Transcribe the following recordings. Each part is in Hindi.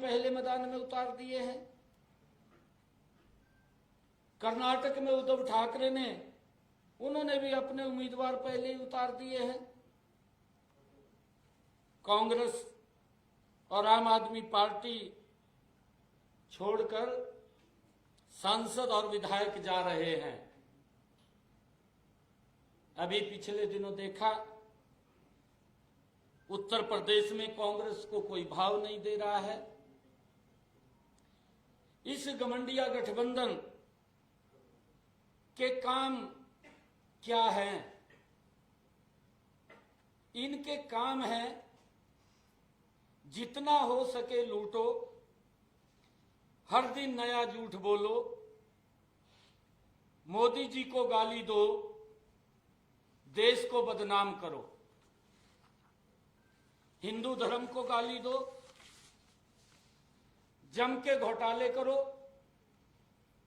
पहले मैदान में उतार दिए हैं। कर्नाटक में उद्धव ठाकरे ने उन्होंने भी अपने उम्मीदवार पहले ही उतार दिए हैं। कांग्रेस और आम आदमी पार्टी छोड़कर सांसद और विधायक जा रहे हैं। अभी पिछले दिनों देखा, उत्तर प्रदेश में कांग्रेस को कोई भाव नहीं दे रहा है। इस गठबंधन गठबंधन के काम क्या हैं? इनके काम है जितना हो सके लूटो, हर दिन नया झूठ बोलो, मोदी जी को गाली दो, देश को बदनाम करो, हिंदू धर्म को गाली दो, जम के घोटाले करो,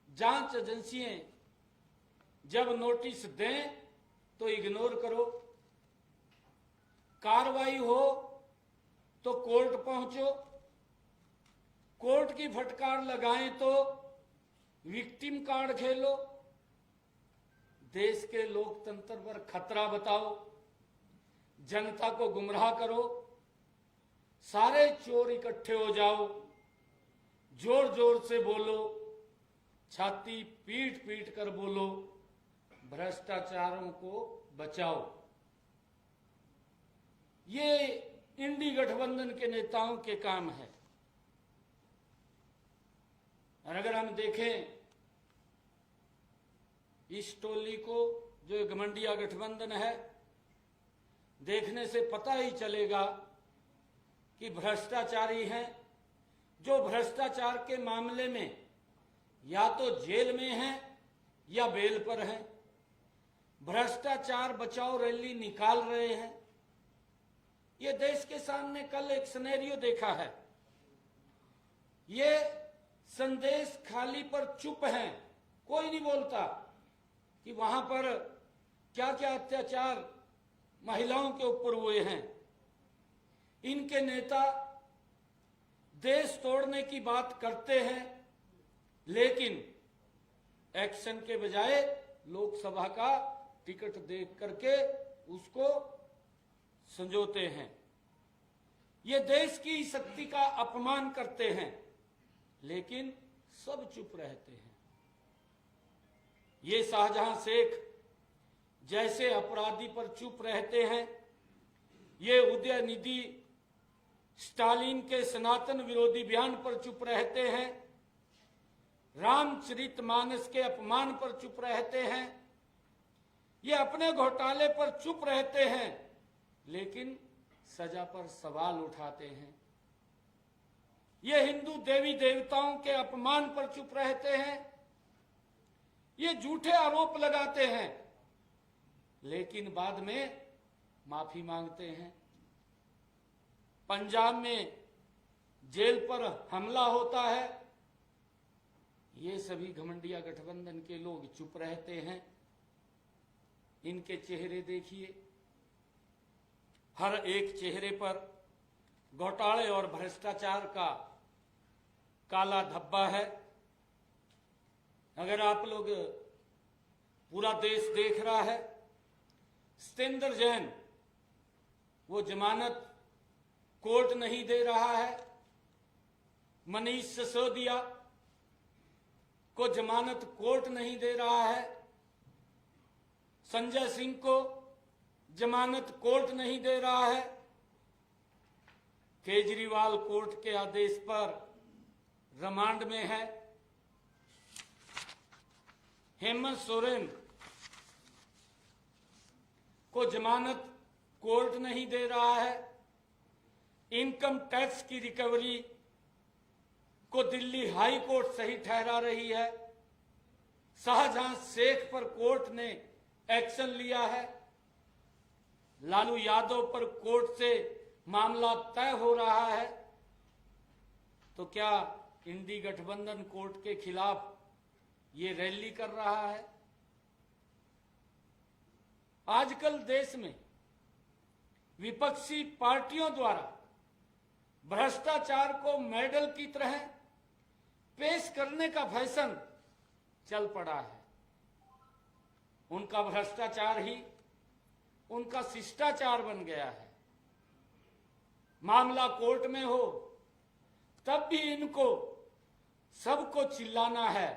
जांच एजेंसियां जब नोटिस दें तो इग्नोर करो, कार्रवाई हो तो कोर्ट पहुंचो, कोर्ट की फटकार लगाएं तो विक्टिम कार्ड खेलो, देश के लोकतंत्र पर खतरा बताओ, जनता को गुमराह करो, सारे चोर इकट्ठे हो जाओ, जोर जोर से बोलो, छाती पीट पीट कर बोलो, भ्रष्टाचारों को बचाओ। ये इंडी गठबंधन के नेताओं के काम है। और अगर हम देखें इस टोली को, जो गठबंधन गठबंधन है, देखने से पता ही चलेगा कि भ्रष्टाचारी हैं, जो भ्रष्टाचार के मामले में या तो जेल में हैं या बेल पर हैं। भ्रष्टाचार बचाओ रैली निकाल रहे हैं। ये देश के सामने कल एक सिनेरियो देखा है। ये संदेश खाली पर चुप हैं, कोई नहीं बोलता कि वहां पर क्या क्या अत्याचार महिलाओं के ऊपर हुए हैं। इनके नेता देश तोड़ने की बात करते हैं, लेकिन एक्शन के बजाय लोकसभा का टिकट देख करके उसको संजोते हैं। ये देश की शक्ति का अपमान करते हैं, लेकिन सब चुप रहते हैं। ये शाहजहां शेख जैसे अपराधी पर चुप रहते हैं, ये उदयनिधि स्टालिन के सनातन विरोधी बयान पर चुप रहते हैं, रामचरितमानस के अपमान पर चुप रहते हैं, ये अपने घोटाले पर चुप रहते हैं, लेकिन सजा पर सवाल उठाते हैं। ये हिंदू देवी देवताओं के अपमान पर चुप रहते हैं, ये झूठे आरोप लगाते हैं, लेकिन बाद में माफी मांगते हैं। पंजाब में जेल पर हमला होता है, ये सभी घमंडिया गठबंधन के लोग चुप रहते हैं। इनके चेहरे देखिए, हर एक चेहरे पर घोटाले और भ्रष्टाचार का काला धब्बा है। अगर आप लोग, पूरा देश देख रहा है, सत्येंद्र जैन वो जमानत कोर्ट नहीं दे रहा है, मनीष सिसोदिया को जमानत कोर्ट नहीं दे रहा है, संजय सिंह को जमानत कोर्ट नहीं दे रहा है, केजरीवाल कोर्ट के आदेश पर रिमांड में है, हेमंत सोरेन को जमानत कोर्ट नहीं दे रहा है, इनकम टैक्स की रिकवरी को दिल्ली हाई कोर्ट सही ठहरा रही है, शाहजहां शेख पर कोर्ट ने एक्शन लिया है, लालू यादव पर कोर्ट से मामला तय हो रहा है, तो क्या इंडी गठबंधन कोर्ट के खिलाफ ये रैली कर रहा है? आजकल देश में विपक्षी पार्टियों द्वारा भ्रष्टाचार को मेडल की तरह पेश करने का फैशन चल पड़ा है। उनका भ्रष्टाचार ही उनका शिष्टाचार बन गया है। मामला कोर्ट में हो तब भी इनको सबको चिल्लाना है।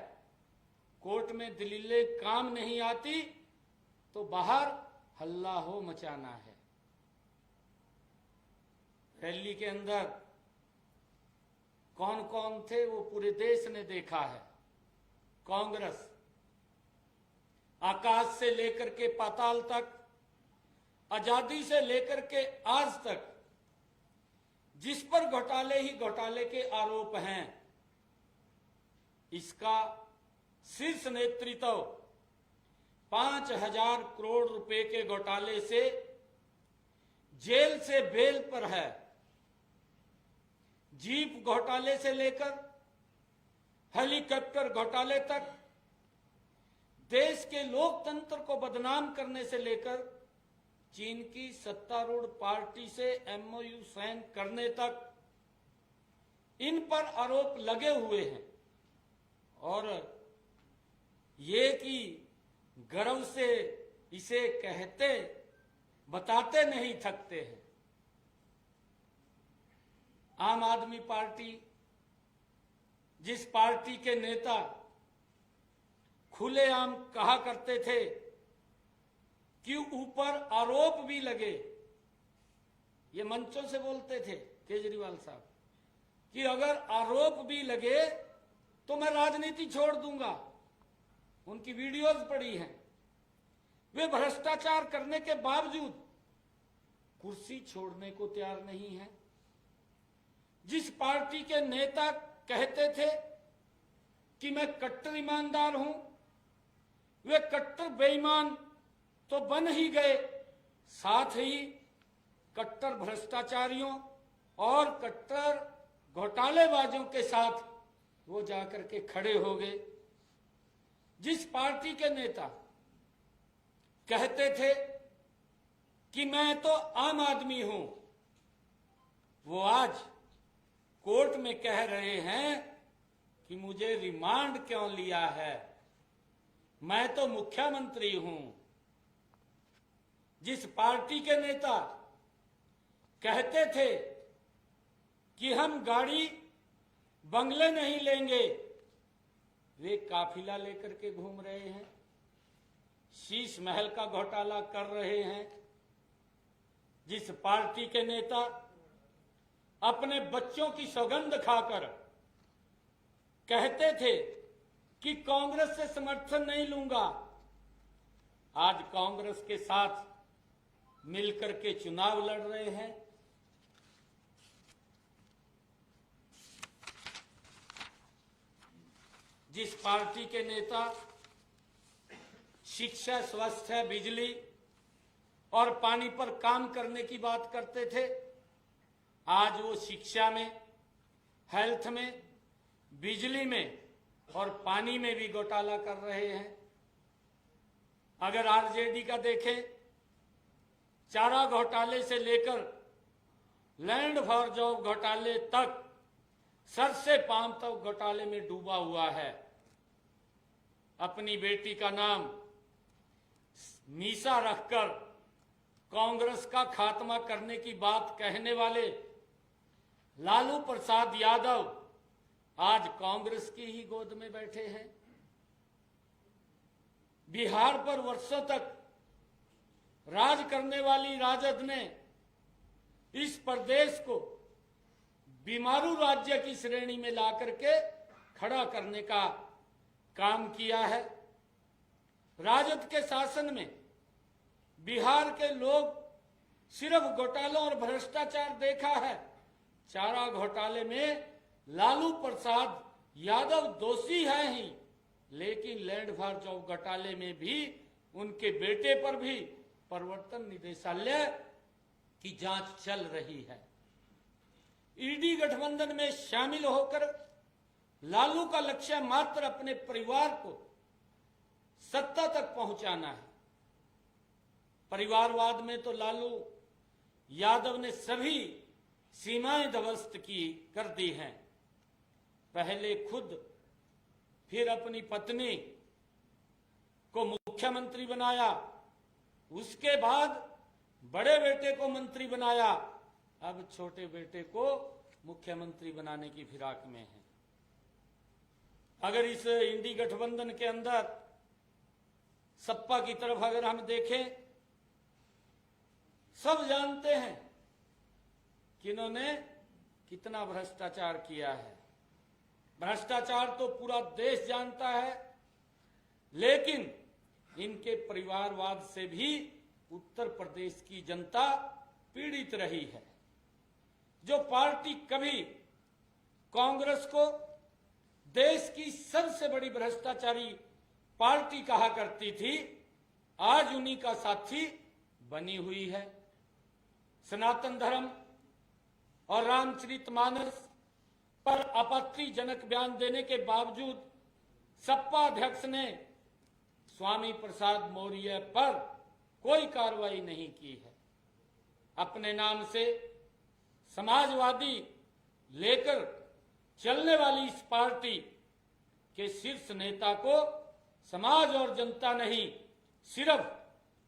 कोर्ट में दलीलें काम नहीं आती तो बाहर हल्ला हो मचाना है। रैली के अंदर कौन कौन थे वो पूरे देश ने देखा है। कांग्रेस आकाश से लेकर के पाताल तक, आजादी से लेकर के आज तक जिस पर घोटाले ही घोटाले के आरोप हैं, इसका शीर्ष नेतृत्व 5,000 करोड़ रुपए के घोटाले से जेल से बेल पर है। जीप घोटाले से लेकर हेलीकॉप्टर घोटाले तक, देश के लोकतंत्र को बदनाम करने से लेकर चीन की सत्तारूढ़ पार्टी से एमओयू साइन करने तक इन पर आरोप लगे हुए हैं। और ये कि गर्व से इसे कहते बताते नहीं थकते हैं। आम आदमी पार्टी, जिस पार्टी के नेता खुलेआम कहा करते थे कि ऊपर आरोप भी लगे, ये मंचों से बोलते थे केजरीवाल साहब कि अगर आरोप भी लगे तो मैं राजनीति छोड़ दूंगा। उनकी वीडियोज पड़ी हैं। वे भ्रष्टाचार करने के बावजूद कुर्सी छोड़ने को तैयार नहीं है। जिस पार्टी के नेता कहते थे कि मैं कट्टर ईमानदार हूं, वे कट्टर बेईमान तो बन ही गए, साथ ही कट्टर भ्रष्टाचारियों और कट्टर घोटालेबाजों के साथ वो जाकर के खड़े हो गए। जिस पार्टी के नेता कहते थे कि मैं तो आम आदमी हूं, वो आज कोर्ट में कह रहे हैं कि मुझे रिमांड क्यों लिया है, मैं तो मुख्यमंत्री हूं। जिस पार्टी के नेता कहते थे कि हम गाड़ी बंगले नहीं लेंगे, वे काफिला लेकर के घूम रहे हैं, शीश महल का घोटाला कर रहे हैं। जिस पार्टी के नेता अपने बच्चों की सौगंध खाकर कहते थे कि कांग्रेस से समर्थन नहीं लूंगा, आज कांग्रेस के साथ मिलकर के चुनाव लड़ रहे हैं। जिस पार्टी के नेता शिक्षा, स्वास्थ्य, बिजली और पानी पर काम करने की बात करते थे, आज वो शिक्षा में, हेल्थ में, बिजली में और पानी में भी घोटाला कर रहे हैं। अगर आरजेडी का देखें, चारा घोटाले से लेकर लैंड फॉर जॉब घोटाले तक सर से पांव तक घोटाले में डूबा हुआ है। अपनी बेटी का नाम मीसा रखकर कांग्रेस का खात्मा करने की बात कहने वाले लालू प्रसाद यादव आज कांग्रेस की ही गोद में बैठे हैं। बिहार पर वर्षों तक राज करने वाली राजद ने इस प्रदेश को बीमारू राज्य की श्रेणी में ला करके खड़ा करने का काम किया है। राजद के शासन में बिहार के लोग सिर्फ घोटालों और भ्रष्टाचार देखा है। चारा घोटाले में लालू प्रसाद यादव दोषी है ही, लेकिन लैंड फॉर जॉब घोटाले में भी उनके बेटे पर भी प्रवर्तन निदेशालय की जांच चल रही है। ईडी गठबंधन में शामिल होकर लालू का लक्ष्य मात्र अपने परिवार को सत्ता तक पहुंचाना है। परिवारवाद में तो लालू यादव ने सभी सीमाएं ध्वस्त की कर दी हैं। पहले खुद, फिर अपनी पत्नी को मुख्यमंत्री बनाया, उसके बाद बड़े बेटे को मंत्री बनाया, अब छोटे बेटे को मुख्यमंत्री बनाने की फिराक में है। अगर इस इंडी गठबंधन के अंदर सपा की तरफ अगर हम देखें, सब जानते हैं कि इन्होंने कितना भ्रष्टाचार किया है। भ्रष्टाचार तो पूरा देश जानता है, लेकिन इनके परिवारवाद से भी उत्तर प्रदेश की जनता पीड़ित रही है। जो पार्टी कभी कांग्रेस को देश की सबसे बड़ी भ्रष्टाचारी पार्टी कहा करती थी, आज उन्हीं का साथी बनी हुई है। सनातन धर्म और रामचरितमानस पर आपत्तिजनक बयान देने के बावजूद सपा अध्यक्ष ने स्वामी प्रसाद मौर्य पर कोई कार्रवाई नहीं की है। अपने नाम से समाजवादी लेकर चलने वाली इस पार्टी के शीर्ष नेता को समाज और जनता नहीं, सिर्फ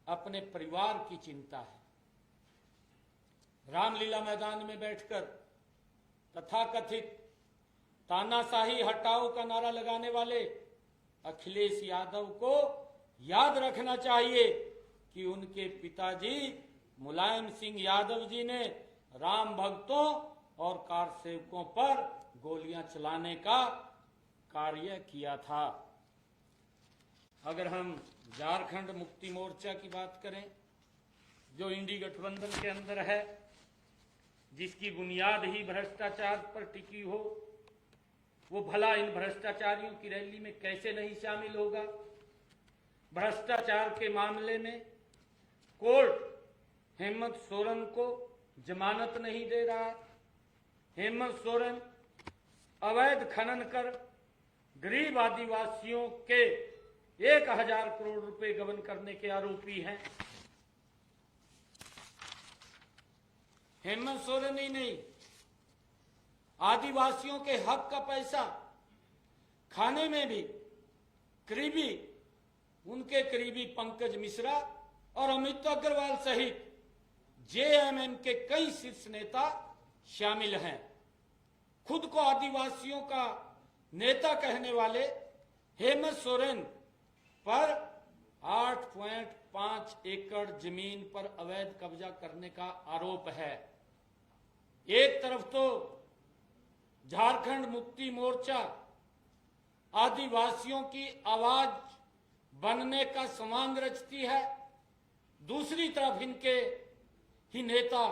अपने परिवार की चिंता है। रामलीला मैदान में बैठकर तथाकथित तानाशाही हटाओ का नारा लगाने वाले अखिलेश यादव को याद रखना चाहिए कि उनके पिताजी मुलायम सिंह यादव जी ने राम भक्तों और कार सेवकों पर गोलियां चलाने का कार्य किया था। अगर हम झारखंड मुक्ति मोर्चा की बात करें, जो इंडी गठबंधन के अंदर है, जिसकी बुनियाद ही भ्रष्टाचार पर टिकी हो, वो भला इन भ्रष्टाचारियों की रैली में कैसे नहीं शामिल होगा। भ्रष्टाचार के मामले में कोर्ट हेमंत सोरेन को जमानत नहीं दे रहा है। हेमंत सोरेन अवैध खनन कर गरीब आदिवासियों के 1000 करोड़ रुपए गबन करने के आरोपी हैं। हेमंत सोरेन ही नहीं, आदिवासियों के हक का पैसा खाने में भी करीबी उनके करीबी पंकज मिश्रा और अमित अग्रवाल सहित जेएमएम के कई शीर्ष नेता शामिल हैं। खुद को आदिवासियों का नेता कहने वाले हेमंत सोरेन पर 8.5 एकड़ जमीन पर अवैध कब्जा करने का आरोप है। एक तरफ तो झारखंड मुक्ति मोर्चा आदिवासियों की आवाज बनने का समांग रचती है, दूसरी तरफ इनके ही नेता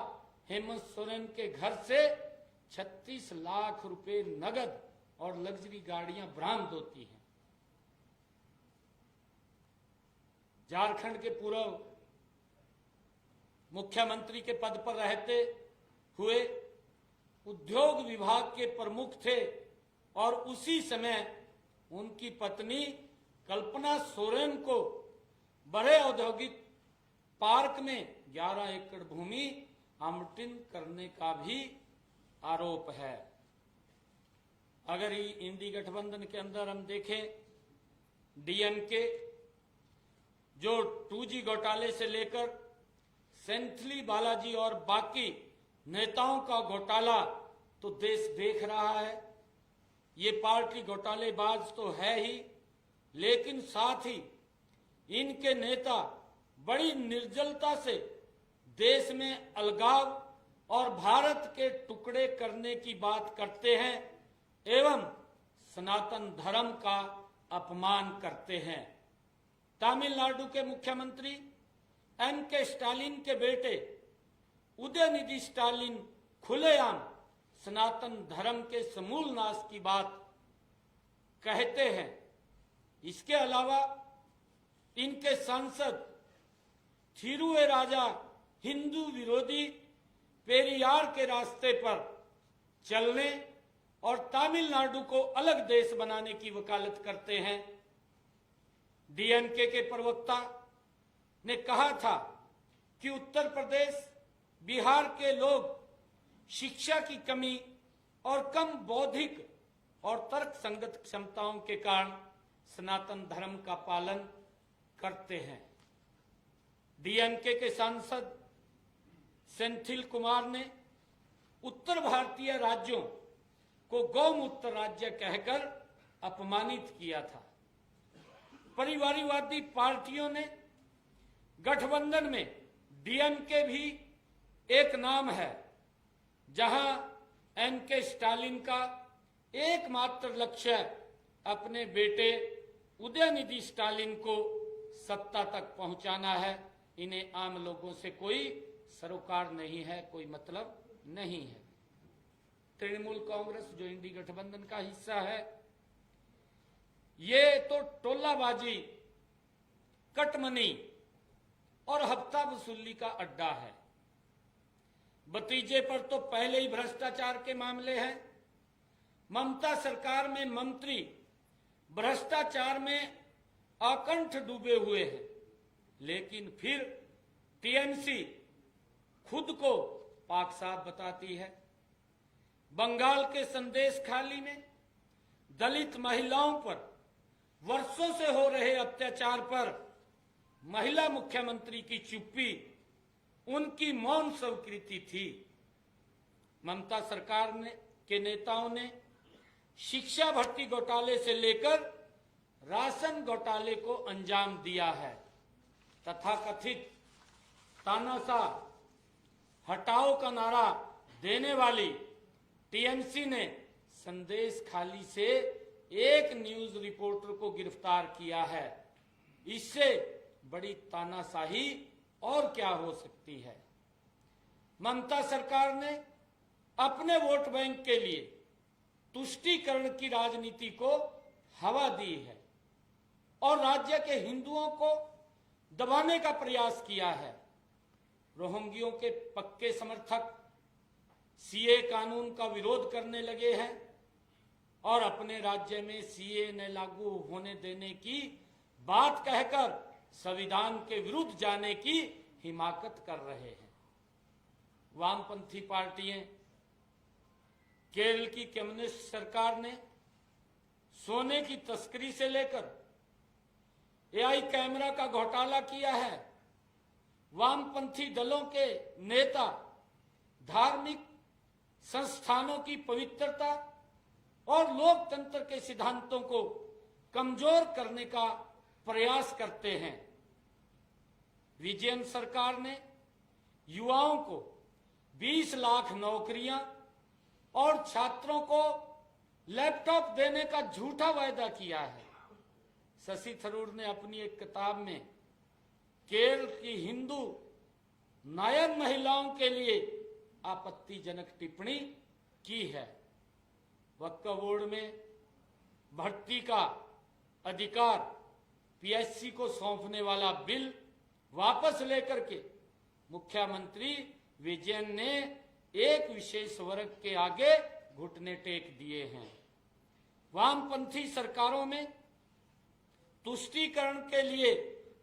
हेमंत सोरेन के घर से 36 लाख रुपए नगद और लग्जरी गाड़ियां बरामद होती हैं। झारखंड के पूर्व मुख्यमंत्री के पद पर रहते हुए उद्योग विभाग के प्रमुख थे और उसी समय उनकी पत्नी कल्पना सोरेन को बड़े औद्योगिक पार्क में 11 एकड़ भूमि आवंटन करने का भी आरोप है। अगर इंडी गठबंधन के अंदर हम देखें, डीएमके जो 2G घोटाले से लेकर सेंथली बालाजी और बाकी नेताओं का घोटाला तो देश देख रहा है। ये पार्टी घोटालेबाज तो है ही, लेकिन साथ ही इनके नेता बड़ी निर्जलता से देश में अलगाव और भारत के टुकड़े करने की बात करते हैं एवं सनातन धर्म का अपमान करते हैं। तमिलनाडु के मुख्यमंत्री एम.के. स्टालिन के बेटे उदयनिधि स्टालिन खुलेआम सनातन धर्म के समूल नाश की बात कहते हैं। इसके अलावा इनके सांसद थिरुवेराजा हिंदू विरोधी पेरियार के रास्ते पर चलने और तमिलनाडु को अलग देश बनाने की वकालत करते हैं। डीएमके के प्रवक्ता ने कहा था कि उत्तर प्रदेश, बिहार के लोग शिक्षा की कमी और कम बौद्धिक और तर्क संगत क्षमताओं के कारण सनातन धर्म का पालन करते हैं। डीएमके के सांसद सेंथिल कुमार ने उत्तर भारतीय राज्यों को गौमूत्र राज्य कहकर अपमानित किया था। परिवारवादी पार्टियों ने गठबंधन में डीएमके भी एक नाम है, जहां एमके स्टालिन का एकमात्र लक्ष्य अपने बेटे उदयनिधि स्टालिन को सत्ता तक पहुंचाना है। इन्हें आम लोगों से कोई सरोकार नहीं है, कोई मतलब नहीं है। तृणमूल कांग्रेस जो इंडी गठबंधन का हिस्सा है, ये तो टोलाबाजी, कटमनी और हफ्ता वसूली का अड्डा है। भतीजे पर तो पहले ही भ्रष्टाचार के मामले हैं। ममता सरकार में मंत्री भ्रष्टाचार में आकंठ डूबे हुए हैं, लेकिन फिर टीएमसी खुद को पाक साफ बताती है। बंगाल के संदेश खाली में दलित महिलाओं पर वर्षों से हो रहे अत्याचार पर महिला मुख्यमंत्री की चुप्पी उनकी मौन स्वीकृति थी। ममता सरकार के नेताओं ने शिक्षा भर्ती घोटाले से लेकर राशन घोटाले को अंजाम दिया है। तथाकथित तानाशाह हटाओ का नारा देने वाली टीएमसी ने संदेश खाली से एक न्यूज रिपोर्टर को गिरफ्तार किया है। इससे बड़ी तानाशाही और क्या हो सकती है। ममता सरकार ने अपने वोट बैंक के लिए तुष्टीकरण की राजनीति को हवा दी है और राज्य के हिंदुओं को दबाने का प्रयास किया है। रोहिंग्यों के पक्के समर्थक सीए कानून का विरोध करने लगे हैं और अपने राज्य में सीए न लागू होने देने की बात कहकर संविधान के विरुद्ध जाने की हिमाकत कर रहे हैं। वामपंथी पार्टियां, केरल की कम्युनिस्ट सरकार ने सोने की तस्करी से लेकर एआई कैमरा का घोटाला किया है। वामपंथी दलों के नेता धार्मिक संस्थानों की पवित्रता और लोकतंत्र के सिद्धांतों को कमजोर करने का प्रयास करते हैं। विजयन सरकार ने युवाओं को 20 लाख नौकरियां और छात्रों को लैपटॉप देने का झूठा वायदा किया है। शशि थरूर ने अपनी एक किताब में केरल की हिंदू नायर महिलाओं के लिए आपत्तिजनक टिप्पणी की है। वक्फ बोर्ड में भर्ती का अधिकार पीएससी को सौंपने वाला बिल वापस लेकर के मुख्यमंत्री विजयन ने एक विशेष वर्ग के आगे घुटने टेक दिए हैं। वामपंथी सरकारों में तुष्टीकरण के लिए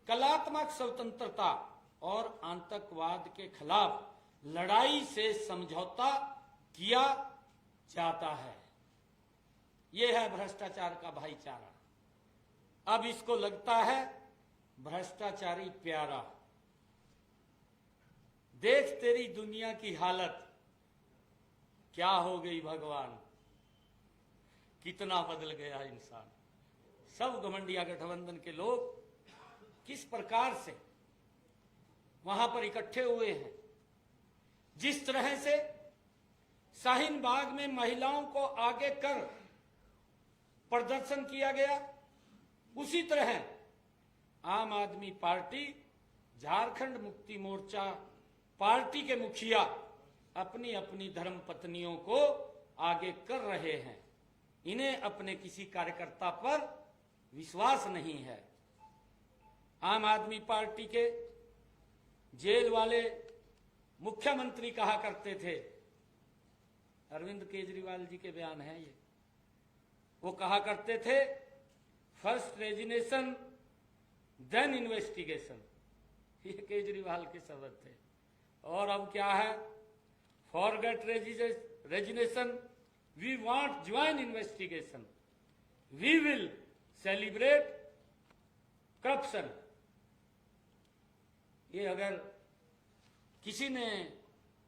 कलात्मक स्वतंत्रता और आतंकवाद के खिलाफ लड़ाई से समझौता किया जाता है। यह है भ्रष्टाचार का भाईचारा। अब इसको लगता है भ्रष्टाचारी प्यारा। देख तेरी दुनिया की हालत क्या हो गई भगवान, कितना बदल गया इंसान। सब घमंडिया गठबंधन के लोग किस प्रकार से वहां पर इकट्ठे हुए हैं। जिस तरह से शाहीन बाग में महिलाओं को आगे कर प्रदर्शन किया गया, उसी तरह आम आदमी पार्टी, झारखंड मुक्ति मोर्चा पार्टी के मुखिया अपनी अपनी धर्म पत्नियों को आगे कर रहे हैं। इन्हें अपने किसी कार्यकर्ता पर विश्वास नहीं है। आम आदमी पार्टी के जेल वाले मुख्यमंत्री कहा करते थे, अरविंद केजरीवाल जी के बयान है ये, वो कहा करते थे फर्स्ट रेजिग्नेशन देन इन्वेस्टिगेशन। ये केजरीवाल के शब्द थे। और अब क्या है, forget resignation. We want joint investigation. We will celebrate corruption. ये अगर किसी ने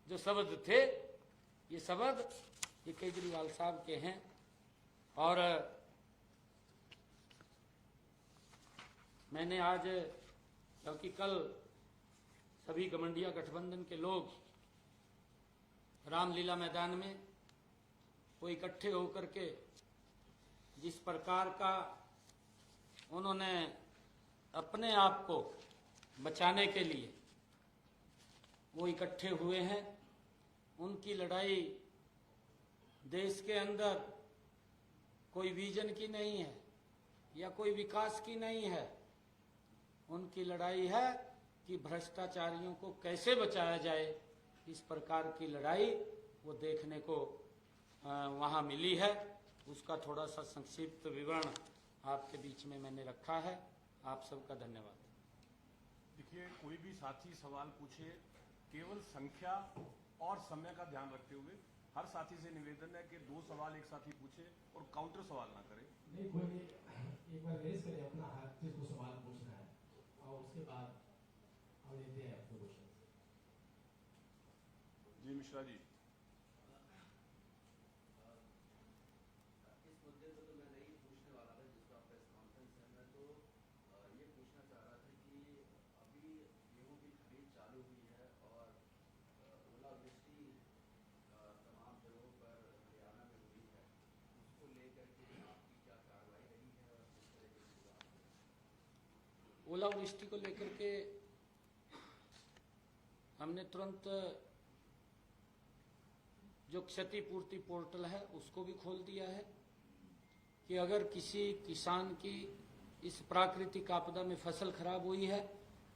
जो शब्द थे, ये शब्द ये केजरीवाल साहब के हैं। और मैंने आज, क्योंकि कल सभी गठबंधन गठबंधन के लोग रामलीला मैदान में वो इकट्ठे होकर के जिस प्रकार का उन्होंने अपने आप को बचाने के लिए वो इकट्ठे हुए हैं, उनकी लड़ाई देश के अंदर कोई विजन की नहीं है या कोई विकास की नहीं है। उनकी लड़ाई है कि भ्रष्टाचारियों को कैसे बचाया जाए। इस प्रकार की लड़ाई वो देखने को वहाँ मिली है। उसका थोड़ा सा संक्षिप्त विवरण आपके बीच में मैंने रखा है। आप सबका धन्यवाद। देखिए, कोई भी साथी सवाल पूछे, केवल संख्या और समय का ध्यान रखते हुए हर साथी से निवेदन है कि 2 सवाल एक साथी पूछे और काउंटर सवाल ना करे। नहीं, कोई एक बार रेज करें अपना हाथ, जिसको सवाल पूछना है, और उसके बाद हम लेते हैं आपको क्वेश्चन। जी मिश्रा जी। इस मुद्दे को तो मैं नहीं पूछने वाला था जिसका प्रेस कॉन्फ्रेंस है। मैं तो ये पूछना चाह रहा था कि अभी गेहूं की खरीद चालू हुई है और ओलावृष्टि तमाम जगहों पर हरियाणा में हुई है, उसको लेकर के आपकी क्या कार्रवाई रही है और किस तरह के सुधार? ओलावृष्टि को लेकर के हमने तुरंत जो क्षतिपूर्ति पोर्टल है उसको भी खोल दिया है कि अगर किसी किसान की इस प्राकृतिक आपदा में फसल खराब हुई है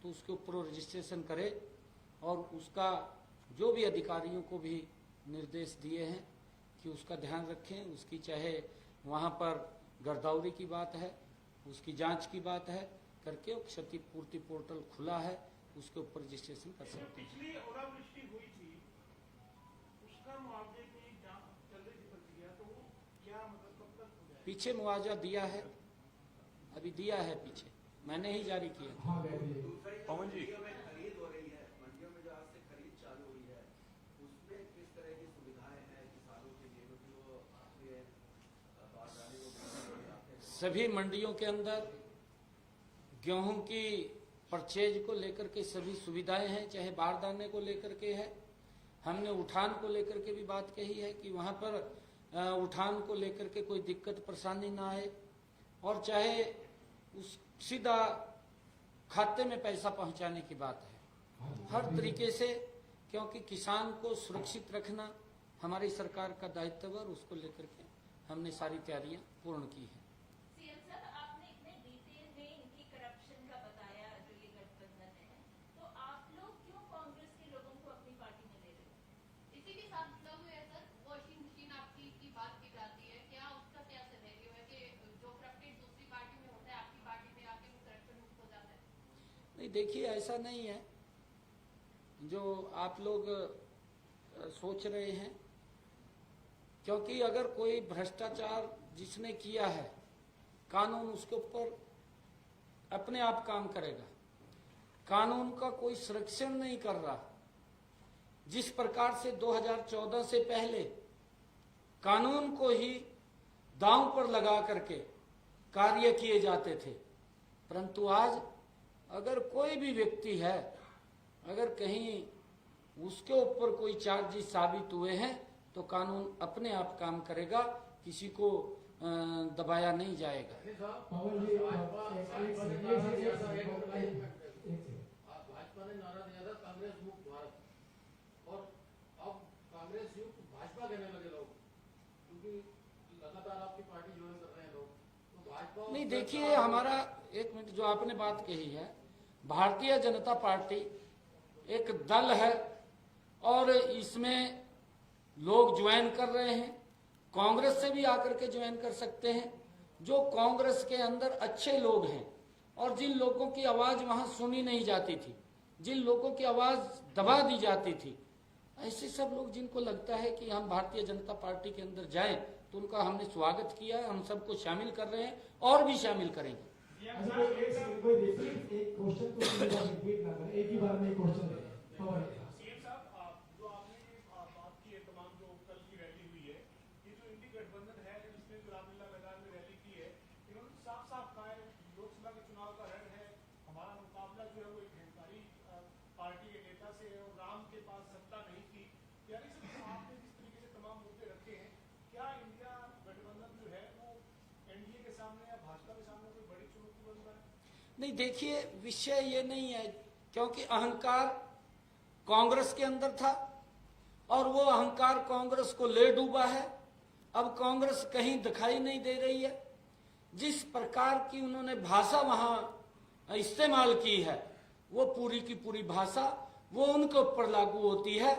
तो उसके ऊपर रजिस्ट्रेशन करे, और उसका जो भी अधिकारियों को भी निर्देश दिए हैं कि उसका ध्यान रखें। उसकी चाहे वहाँ पर गिरदावरी की बात है, उसकी जांच की बात है करके क्षतिपूर्ति पोर्टल खुला है, उसके ऊपर रजिस्ट्रेशन कर सकते हैं। पिछली ओलावृष्टि हुई थी, उसका मुआवजे की जांच चल रही थी प्रक्रिया, तो वो क्या मतलब कब तक हो जाएगा? पीछे मुआवजा दिया है, अभी दिया है पीछे, मैंने ही जारी किया। पवन जी, मंडियों में खरीद हो रही है, मंडियों में जो आज से खरीद चालू हुई है, उसमें किस तरह की सुविधाएं हैं किसानों के लिए, क्योंकि वो आपके बारदाने को जाते हैं? सभी मंडियों के अंदर गेहूं की परचेज को लेकर के सभी सुविधाएं हैं, चाहे बारदाने को लेकर के है। हमने उठान को लेकर के भी बात कही है कि वहां पर उठान को लेकर के कोई दिक्कत परेशानी ना आए, और चाहे उस सीधा खाते में पैसा पहुंचाने की बात है, हर तरीके से, क्योंकि किसान को सुरक्षित रखना हमारी सरकार का दायित्व है और उसको लेकर के हमने सारी तैयारियां पूर्ण की है। सीएम साहब, आपने इतने डिटेल में इनकी करप्शन का बताया जो ये गठबंधन है, तो आप लोग क्यों कांग्रेस के लोगों को अपनी पार्टी में ले रहे हो? इसी के साथ जुड़ा हुआ है सर, वॉशिंग मशीन आपकी की बात की जाती है, क्या उसका क्या सिनेरियो है कि जो करप्टेड दूसरी पार्टी में होता है आपकी पार्टी में आके वो करप्शन मुक्त हो जाता है? नहीं, देखिए ऐसा नहीं है जो आप लोग सोच रहे हैं, क्योंकि अगर कोई भ्रष्टाचार जिसने किया है, कानून उसके ऊपर अपने आप काम करेगा। कानून का कोई संरक्षण नहीं कर रहा। जिस प्रकार से 2014 से पहले कानून को ही दांव पर लगा करके कार्य किए जाते थे, परंतु आज अगर कोई भी व्यक्ति है, अगर कहीं उसके ऊपर कोई चार्जेस साबित हुए हैं तो कानून अपने आप काम करेगा, किसी को दबाया नहीं जाएगा। पवन जी, भाजपा ने नारा दिया था कांग्रेस मुक्त भारत, और अब कांग्रेस युक्त भाजपा कहने लगे लोग, क्योंकि लगातार आपकी पार्टी ज्वाइन कर रहे हैं लोग, तो भाजपा नहीं, देखिए हमारा, एक मिनट, जो आपने बात कही है, भारतीय जनता पार्टी एक दल है और इसमें लोग ज्वाइन कर रहे हैं। कांग्रेस से भी आकर के ज्वाइन कर सकते हैं। जो कांग्रेस के अंदर अच्छे लोग हैं और जिन लोगों की आवाज वहां सुनी नहीं जाती थी, जिन लोगों की आवाज दबा दी जाती थी, ऐसे सब लोग जिनको लगता है कि हम भारतीय जनता पार्टी के अंदर जाएं, तो उनका हमने स्वागत किया है, हम सबको शामिल कर रहे हैं और भी शामिल करेंगे। अच्छा, कोई एक क्वेश्चन को रिपीट ना करें, एक ही बार में एक क्वेश्चन ले सीएम साहब, जो आपने बात की है, तमाम जो कल की रैली हुई है, ये जो इंडी गठबंधन है जिसने जो रामलीला मैदान में रैली की है, इन्होंने साफ साफ कहा है लोकसभा के चुनाव का रण है, हमारा मुकाबला जो है वो एक अहंकारी पार्टी के नेता से है और राम के पास सत्ता नहीं थी। यानी सर आपने जिस तरीके से तमाम मुद्दे रखे हैं, क्या इंडिया गठबंधन जो है वो एनडीए के सामने या भाजपा के सामने कोई बड़ी चुनौती बन रहा है? नहीं, देखिए विषय ये नहीं है, क्योंकि अहंकार कांग्रेस के अंदर था और वो अहंकार कांग्रेस को ले डूबा है। अब कांग्रेस कहीं दिखाई नहीं दे रही है। जिस प्रकार की उन्होंने भाषा वहां इस्तेमाल की है, वो पूरी की पूरी भाषा वो उनके ऊपर लागू होती है।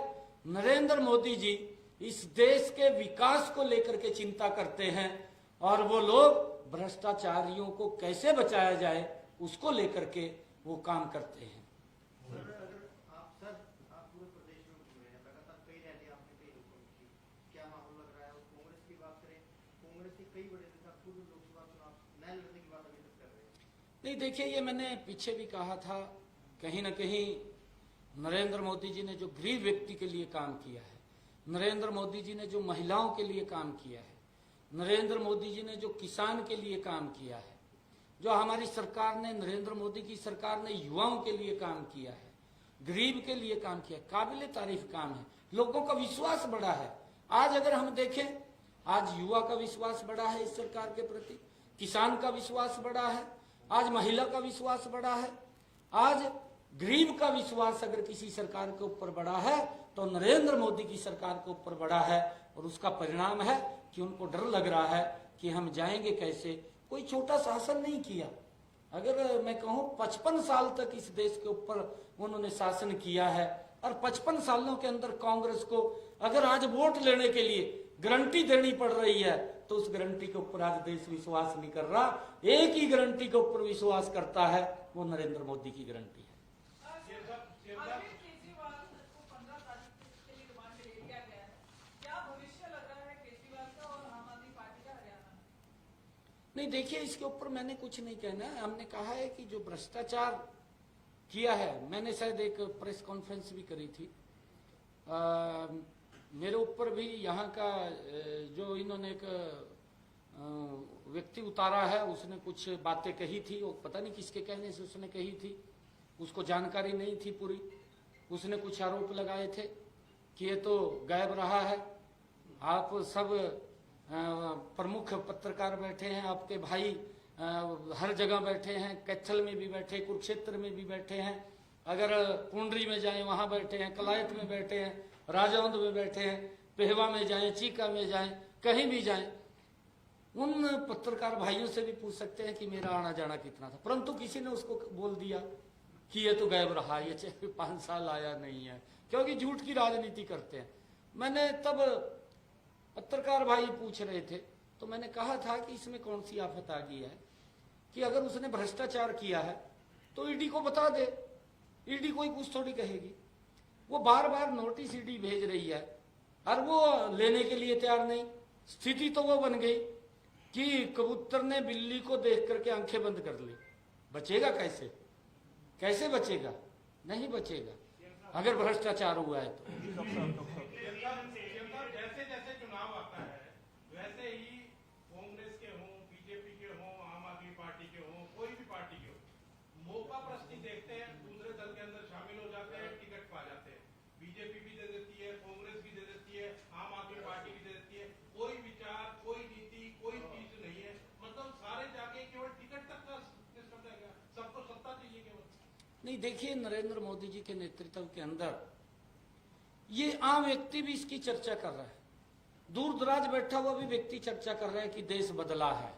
नरेंद्र मोदी जी इस देश के विकास को लेकर के चिंता करते हैं और वो लोग भ्रष्टाचारियों को कैसे बचाया जाए उसको लेकर के वो काम करते हैं। आप पूरे प्रदेश में घूमे हैं, लगातार कई रैली आपने कई लोगों की, क्या माहौल लग रहा है? और कांग्रेस की बात करें, कांग्रेस के कई बड़े नेता खुद लोकसभा चुनाव न लड़ने की बात अभी तक कर रहे हैं। नहीं, देखिए ये मैंने पीछे भी कहा था, कहीं ना कहीं नरेंद्र मोदी जी ने जो गरीब व्यक्ति के लिए काम किया है, नरेंद्र मोदी जी ने जो महिलाओं के लिए काम किया है, नरेंद्र मोदी जी ने जो किसान के लिए काम किया है, जो हमारी सरकार ने, नरेंद्र मोदी की सरकार ने युवाओं के लिए काम किया है, गरीब के लिए काम किया, काबिले तारीफ काम है। लोगों का विश्वास बढ़ा है। आज अगर हम देखें, आज युवा का विश्वास बढ़ा है इस सरकार के प्रति, किसान का विश्वास बढ़ा है, आज महिला का विश्वास बढ़ा है, आज गरीब का विश्वास अगर किसी सरकार के ऊपर बढ़ा है तो नरेंद्र मोदी की सरकार के ऊपर बढ़ा है। और उसका परिणाम है कि उनको डर लग रहा है कि हम जाएंगे कैसे। कोई छोटा शासन नहीं किया। अगर मैं कहूं 55 साल तक इस देश के ऊपर उन्होंने शासन किया है और 55 सालों के अंदर कांग्रेस को अगर आज वोट लेने के लिए गारंटी देनी पड़ रही है तो उस गारंटी के ऊपर आज देश विश्वास नहीं कर रहा। एक ही गारंटी के ऊपर विश्वास करता है, वो नरेंद्र मोदी की गारंटी है। नहीं, देखिए इसके ऊपर मैंने कुछ नहीं कहना है। हमने कहा है कि जो भ्रष्टाचार किया है, मैंने शायद एक प्रेस कॉन्फ्रेंस भी करी थी, मेरे ऊपर भी यहाँ का जो इन्होंने एक व्यक्ति उतारा है, उसने कुछ बातें कही थी, वो पता नहीं किसके कहने से उसने कही थी, उसको जानकारी नहीं थी पूरी। उसने कुछ आरोप लगाए थे कि ये तो गायब रहा है, आप सब प्रमुख पत्रकार बैठे हैं, आपके भाई हर जगह बैठे हैं, कैथल में भी बैठे, कुरुक्षेत्र में भी बैठे हैं, अगर पुंडरी में जाएं वहां बैठे हैं, कलायत में बैठे हैं, राजौंद में बैठे हैं, पेहवा में जाएं, चीका में जाएं, कहीं भी जाएं। उन पत्रकार भाइयों से भी पूछ सकते हैं कि मेरा आना जाना कितना था, परंतु किसी ने उसको बोल दिया कि ये तो गायब रहा, ये 5 साल आया नहीं है, क्योंकि झूठ की राजनीति करते हैं। मैंने तब पत्रकार भाई पूछ रहे थे तो मैंने कहा था कि इसमें कौन सी आफत आ गई है कि अगर उसने भ्रष्टाचार किया है तो ईडी को बता दे, ईडी कोई कुछ थोड़ी कहेगी। वो बार बार नोटिस ईडी भेज रही है और वो लेने के लिए तैयार नहीं। स्थिति तो वो बन गई कि कबूतर ने बिल्ली को देख करके आंखें बंद कर ली। बचेगा कैसे? कैसे बचेगा? नहीं बचेगा अगर भ्रष्टाचार हुआ है तो। जैसे जैसे चुनाव आता है वैसे ही कांग्रेस के हों, बीजेपी के हों, आम आदमी पार्टी के हों, कोई भी पार्टी के हो, मौका प्रस्ती देखते हैं, दूसरे दल के अंदर शामिल हो जाते हैं, टिकट पा जाते हैं। बीजेपी भी दे देती है, कांग्रेस भी दे देती है, आम आदमी पार्टी भी दे देती है। कोई विचार, कोई नीति, कोई चीज नहीं है, मतलब सारे जाके केवल टिकट तक का सिस्टम रहेगा, सबको सत्ता चाहिए केवल। नहीं, देखिए नरेंद्र मोदी जी के नेतृत्व के अंदर ये आम व्यक्ति भी इसकी चर्चा कर रहा है, दूर दराज बैठा हुआ भी व्यक्ति चर्चा कर रहा है कि देश बदला है,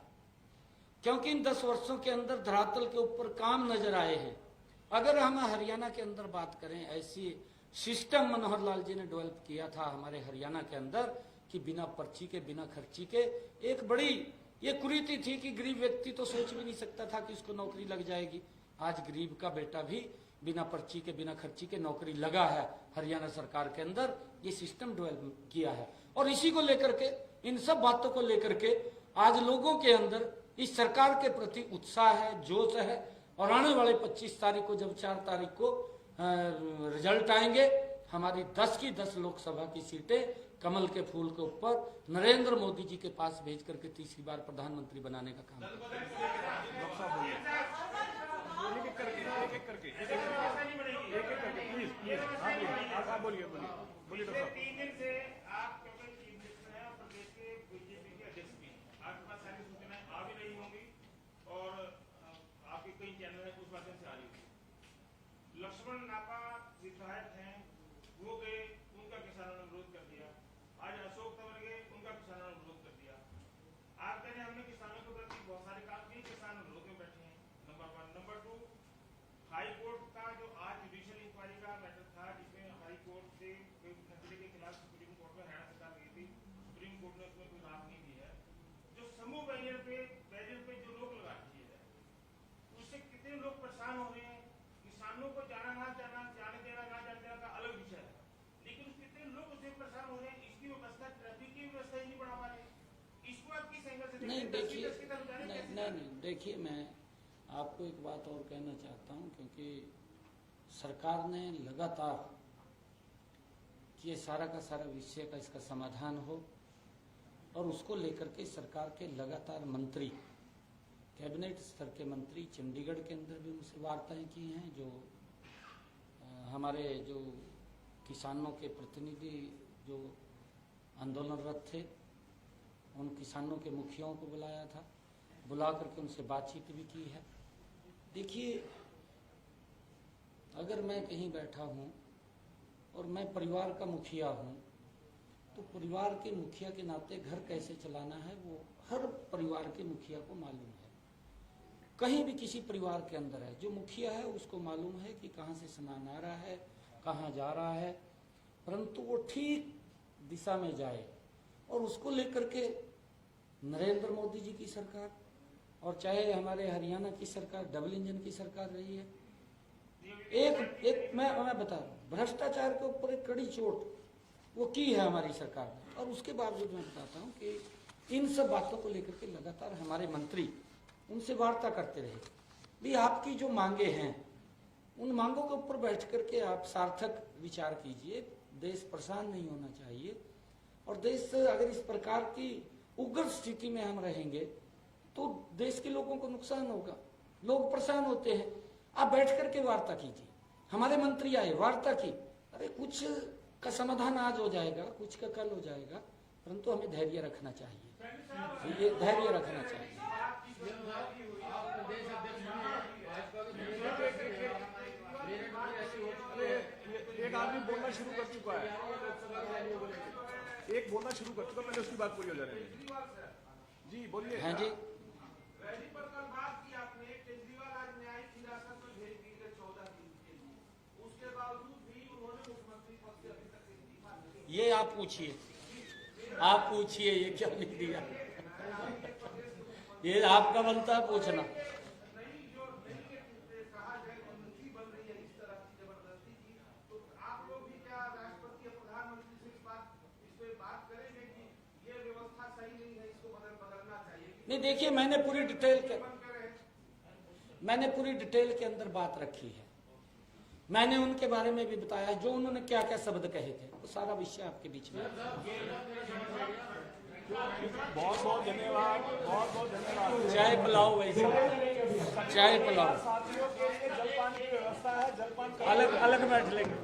क्योंकि इन 10 वर्षों के अंदर धरातल के ऊपर काम नजर आए हैं। अगर हम हरियाणा के अंदर बात करें, ऐसी सिस्टम मनोहर लाल जी ने डेवलप किया था हमारे हरियाणा के अंदर कि बिना पर्ची के, बिना खर्ची के, एक बड़ी ये कुरीति थी कि गरीब व्यक्ति तो सोच भी नहीं सकता था कि उसको नौकरी लग जाएगी। आज गरीब का बेटा भी बिना पर्ची के बिना खर्ची के नौकरी लगा है हरियाणा सरकार के अंदर। ये सिस्टम डेवलप किया है और इसी को लेकर के, इन सब बातों को लेकर के आज लोगों के अंदर इस सरकार के प्रति उत्साह है, जोश है। और आने वाले 25 तारीख को, जब 4 तारीख को रिजल्ट आएंगे, हमारी 10 की 10 लोकसभा की सीटें कमल के फूल के ऊपर नरेंद्र मोदी जी के पास भेज करके तीसरी बार प्रधानमंत्री बनाने का काम बोलिए। 3 दिन से आप केवल चीफ मिनिस्टर हैं और प्रदेश के बीजेपी के अध्यक्ष भी हैं। आपके पास सारी सूचनाएं आ भी रही होंगी और आपके कई चैनल हैं उस माध्यम से आ रही होगी। लक्ष्मण नाका विधायक हैं, वो गए, उनका किसानों ने विरोध कर दिया। आज अशोक तंवर गए, उनका किसानों ने विरोध कर दिया। आप कह रहे हैं हमने किसानों के प्रति बहुत सारे काम किए, किसान विरोध में बैठे हैं। नंबर 1। नंबर 2, हाई कोर्ट का जो आज जुडिशियल इंक्वायरी का मैटर था, जिसमें हाई कोर्ट से फैसले के खिलाफ सुप्रीम कोर्ट में हरियाणा सरकार गई थी, सुप्रीम कोर्ट ने उसमें कोई राहत नहीं दी है। जो समूह बैरियर पे जो रोक लगा दी है, उससे कितने लोग परेशान हो रहे हैं। किसानों को जाने देना का अलग विषय है, लेकिन कितने लोग उससे परेशान हो रहे हैं। इसकी व्यवस्था, ट्रैफिक की व्यवस्था ही नहीं बढ़ा पा रहे। इसको आप किस एंगल से नहीं देखिए, नहीं देखिए, मैं आपको एक बात और कहना चाहता हूं, क्योंकि सरकार ने लगातार कि ये सारा का सारा विषय का इसका समाधान हो, और उसको लेकर के सरकार के लगातार मंत्री, कैबिनेट स्तर के मंत्री चंडीगढ़ के अंदर भी उनसे वार्ताएं की हैं। जो हमारे जो किसानों के प्रतिनिधि जो आंदोलनरत थे, उन किसानों के मुखियाओं को बुलाया था, बुला करके उनसे बातचीत भी की है। देखिए, अगर मैं कहीं बैठा हूँ और मैं परिवार का मुखिया हूँ, तो परिवार के मुखिया के नाते घर कैसे चलाना है वो हर परिवार के मुखिया को मालूम है। कहीं भी किसी परिवार के अंदर है, जो मुखिया है उसको मालूम है कि कहाँ से सामान आ रहा है, कहाँ जा रहा है, परंतु वो ठीक दिशा में जाए। और उसको लेकर के नरेंद्र मोदी जी की सरकार और चाहे हमारे हरियाणा की सरकार डबल इंजन की सरकार रही है। एक मैं बता रहा हूँ, भ्रष्टाचार के ऊपर एक कड़ी चोट वो की है हमारी सरकार ने। और उसके बावजूद मैं बताता हूँ कि इन सब बातों को लेकर के लगातार हमारे मंत्री उनसे वार्ता करते रहे। भी आपकी जो मांगे हैं, उन मांगों के ऊपर बैठ करके आप सार्थक विचार कीजिए। देश परेशान नहीं होना चाहिए, और देश अगर इस प्रकार की उग्र स्थिति में हम रहेंगे तो देश के लोगों को नुकसान होगा। लोग परेशान होते हैं। आप बैठ करके वार्ता कीजिए। हमारे मंत्री आए, वार्ता की, अरे कुछ का समाधान आज हो जाएगा, कुछ का कल हो जाएगा, परंतु हमें धैर्य रखना चाहिए। ये धैर्य रखना चाहिए। एक आदमी बोलना शुरू कर चुका है, एक बोलना शुरू कर चुका, मैंने उसकी बात पूरी हो जाने दी। जी बोलिए। हाँ जी, रैली पर कल बात की आपने। केजरीवाल आज न्यायिक हिरासत में भेज दी गई 14 दिन के लिए, उसके बावजूद भी उन्होंने मुख्यमंत्री पद से अभी तक इस्तीफा नहीं दिया। ये आप पूछिए ये क्यों नहीं दिया? ये आपका बनता है पूछना। नहीं देखिए, मैंने पूरी डिटेल के अंदर बात रखी है। मैंने उनके बारे में भी बताया जो उन्होंने क्या क्या शब्द कहे थे, वो सारा विषय आपके बीच में। बहुत बहुत धन्यवाद, बहुत बहुत धन्यवाद। चाय पिलाओ, वैसे चाय पिलाओ। साथियों के लिए जलपान की व्यवस्था है, जलपान अलग बैठ लेंगे।